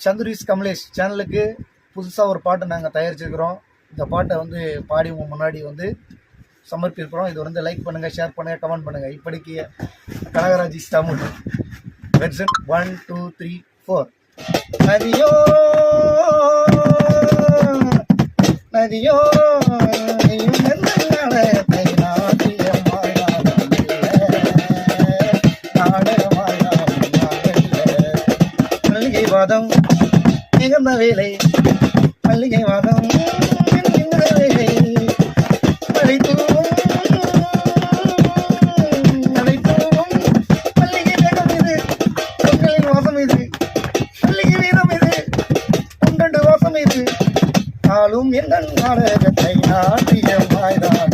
சந்துரீஸ் கமலேஷ் சேனலுக்கு புதுசாக ஒரு பாட்டு நாங்கள் தயாரிச்சிருக்கிறோம். இந்த பாட்டை வந்து பாடி உங்கள் முன்னாடி வந்து சமர்ப்பிக்கிறோம். இது வந்து லைக் பண்ணுங்கள், ஷேர் பண்ணுங்கள், கமெண்ட் பண்ணுங்கள். இப்படிக்கு கனகராஜ் தமிழ் வெர்ஷன் 1 2 3 4. நதியோ நதியோ வாதம் மிகுந்த வேலை மல்லிகை வாதம் மிகுந்த வேலை மழை தூவும் மல்லிகை வேகம் இது பொங்கலின் வாசம் இது மல்லிகை வீதம் இது உண்டண்டு வாசம் இது ஆளும் எங்கள் நாடகத்தை நாட்டியமாய்தான்